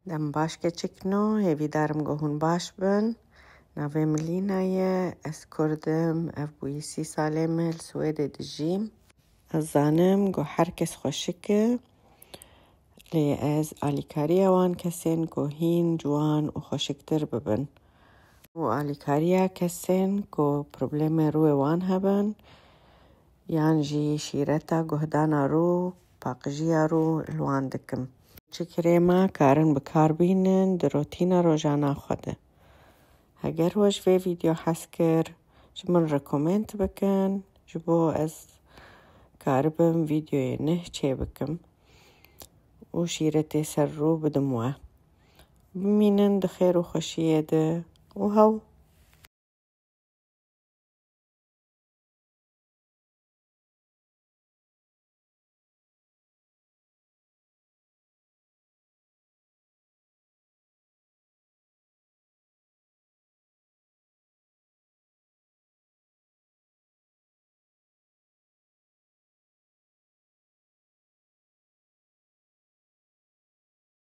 دم باش که چکنو هیوی دارم گوهون باش بن نوه ملینایه از کردم اف بوی 30 ساله مل سوید دجیم از زانم گو هر کس خوشکه لی از آلیکاری وان کسین گو هین جوان و خوشکتر ببن و آلیکاریا کسین گو پروبلم روی وان هبن یان جی شیرتا گهدانا رو پاقجی رو الوان دکم چه کریما کارن بکار بینن در روتینا روزانه خوده. اگر وش ویدیو حس کر جمن رکومنت بکن جبو از کاربم ویدیوی نه چه بکم و شیرتی سر رو بدموه بمینن دخیر و خوشیه ده و هاو